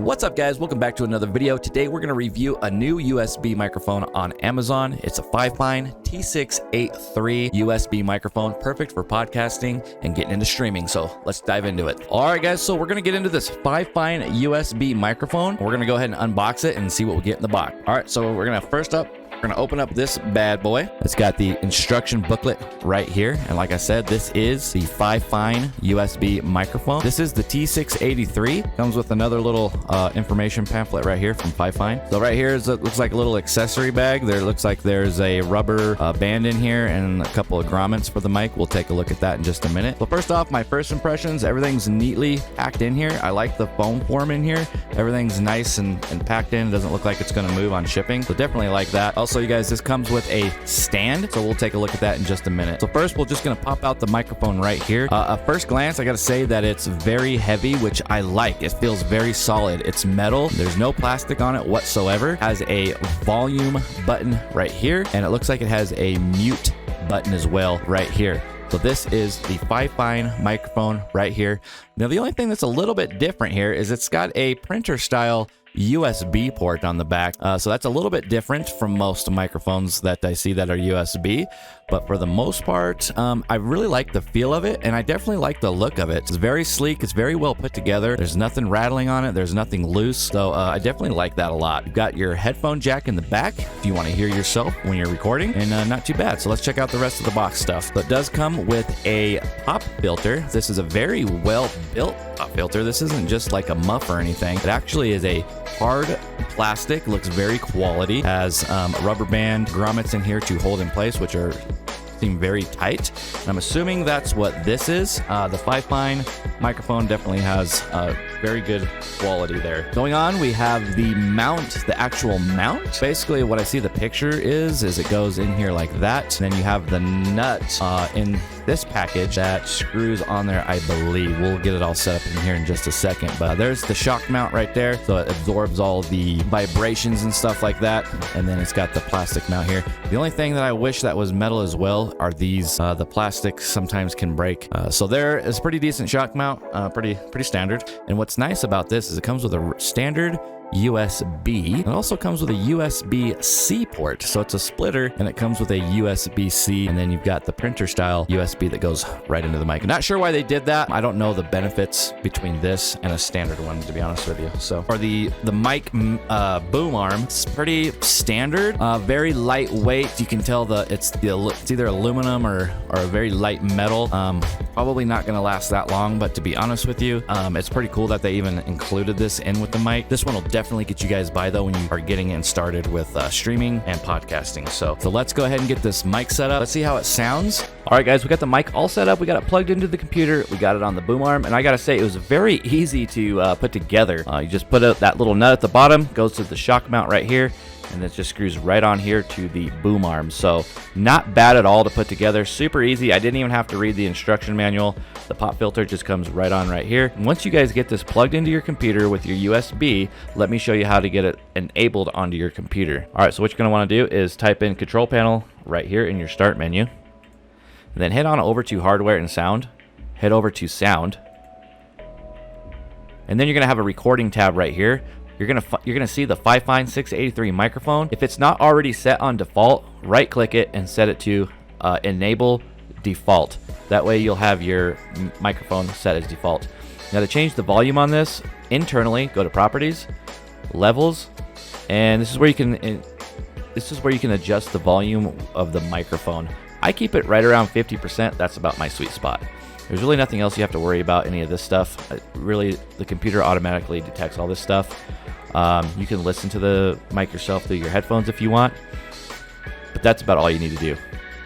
What's up, guys? Welcome back to another video. Today we're going to review a new USB microphone on Amazon. It's a Fifine T683 USB microphone, perfect for podcasting and getting into streaming. So let's dive into it. All right, guys, so we're going to get into this Fifine USB microphone. We're going to go ahead and unbox it and see what we get in the box. All right, so we're going to open up this bad boy. It's got the instruction booklet right here. And like I said, this is the Fifine USB microphone. This is the T683. Comes with another little information pamphlet right here from Fifine. So right here is, it looks like a little accessory bag. There looks like there's a rubber band in here and a couple of grommets for the mic. We'll take a look at that in just a minute. So first off, my first impressions, everything's neatly packed in here. I like the foam form in here. Everything's nice and packed in. It doesn't look like it's going to move on shipping. So definitely like that. Also, you guys, this comes with a stand, so we'll take a look at that in just a minute. So first, we're just going to pop out the microphone right here. At first glance, I got to say that it's very heavy, which I like. It feels very solid. It's metal. There's no plastic on it whatsoever. Has a volume button right here, and it looks like it has a mute button as well right here. So this is the Fifine microphone right here. Now, the only thing that's a little bit different here is it's got a printer style USB port on the back. So that's a little bit different from most microphones that I see that are USB. But for the most part, I really like the feel of it, and I definitely like the look of it. It's very sleek. It's very well put together. There's nothing rattling on it. There's nothing loose. So I definitely like that a lot. You've got your headphone jack in the back if you want to hear yourself when you're recording, and not too bad. So let's check out the rest of the box stuff. So it does come with a pop filter. This is a very well built pop filter. This isn't just like a muff or anything. It actually is a hard plastic, looks very quality. Has a rubber band grommets in here to hold in place, which seem very tight. And I'm assuming that's what this is. The Fifine microphone definitely has very good quality there. Going on, we have the mount, the actual mount. Basically, what I see the picture is it goes in here like that. And then you have the nut in this package that screws on there, I believe. We'll get it all set up in here in just a second. But there's the shock mount right there. So it absorbs all the vibrations and stuff like that. And then it's got the plastic mount here. The only thing that I wish that was metal as well are these. The plastic sometimes can break. So there is a pretty decent shock mount, pretty standard. And what's nice about this is it comes with a standard USB. It also comes with a USB-C port. So it's a splitter, and it comes with a USB-C, and then you've got the printer style USB that goes right into the mic. I'm not sure why they did that. I don't know the benefits between this and a standard one, to be honest with you. So for the mic boom arm, it's pretty standard, very lightweight. You can tell it's either aluminum or a very light metal. Probably not going to last that long, but to be honest with you, it's pretty cool that they even included this in with the mic. This one will definitely get you guys by though when you are getting in started with streaming and podcasting. So let's go ahead and get this mic set up. Let's see how it sounds. All right, guys, we got the mic all set up. We got it plugged into the computer. We got it on the boom arm, and I gotta say it was very easy to put together. You just put out that little nut at the bottom, goes to the shock mount right here, and it just screws right on here to the boom arm. So not bad at all to put together. Super easy. I didn't even have to read the instruction manual. The pop filter just comes right on right here. And once you guys get this plugged into your computer with your USB, let me show you how to get it enabled onto your computer. All right, so what you're gonna wanna do is type in control panel right here in your start menu. And then head on over to hardware and sound. Head over to sound. And then you're gonna have a recording tab right here. You're gonna see the Fifine 683 microphone. If it's not already set on default, right click it and set it to enable default. That way you'll have your microphone set as default. Now to change the volume on this, internally go to properties, levels, and this is where you can adjust the volume of the microphone. I keep it right around 50%. That's about my sweet spot. There's really nothing else you have to worry about, any of this stuff. Really, the computer automatically detects all this stuff. You can listen to the mic yourself through your headphones if you want, but that's about all you need to do.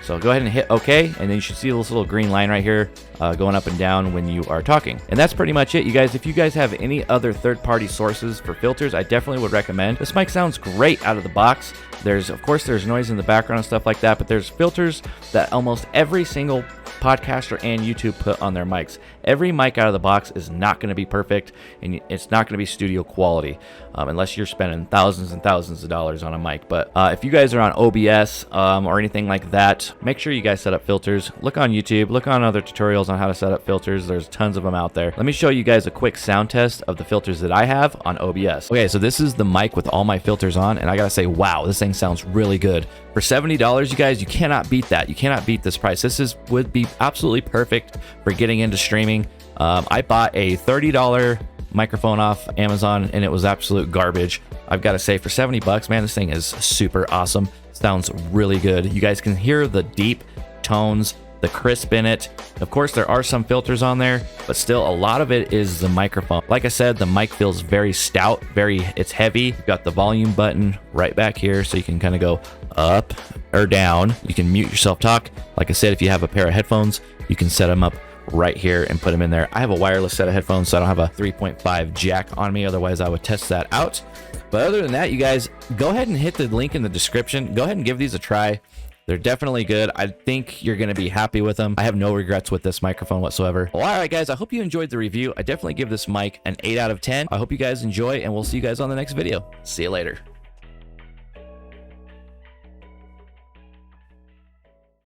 So go ahead and hit OK, and then you should see this little green line right here going up and down when you are talking. And that's pretty much it, you guys. If you guys have any other third-party sources for filters, I definitely would recommend. This mic sounds great out of the box. Of course, there's noise in the background and stuff like that, but there's filters that almost every single podcaster and YouTube put on their mics. Every mic out of the box is not going to be perfect, and it's not going to be studio quality unless you're spending thousands and thousands of dollars on a mic. But if you guys are on OBS or anything like that, filters. Make sure you guys set up filters. Look on YouTube, look on other tutorials on how to set up filters. There's tons of them out there. Let me show you guys a quick sound test of the filters that I have on OBS. Okay, so this is the mic with all my filters on, and I gotta say, wow, this thing sounds really good. For $70, you guys, you cannot beat that. You cannot beat this price. This would be absolutely perfect for getting into streaming. I bought a $30 microphone off Amazon, and it was absolute garbage. I've got to say, for 70 bucks, man, this thing is super awesome. Sounds really good. You guys can hear the deep tones, the crisp in it. Of course, there are some filters on there, but still a lot of it is the microphone. Like I said, the mic feels very stout, it's heavy. You've got the volume button right back here, so you can kind of go up or down. You can mute your self-talk. Like I said, if you have a pair of headphones, you can set them up right here and put them in there. I have a wireless set of headphones, so I don't have a 3.5 jack on me. Otherwise, I would test that out. But other than that, you guys, go ahead and hit the link in the description. Go ahead and give these a try. They're definitely good. I think you're going to be happy with them. I have no regrets with this microphone whatsoever. Well, all right, guys, I hope you enjoyed the review. I definitely give this mic an 8 out of 10. I hope you guys enjoy, and we'll see you guys on the next video. See you later.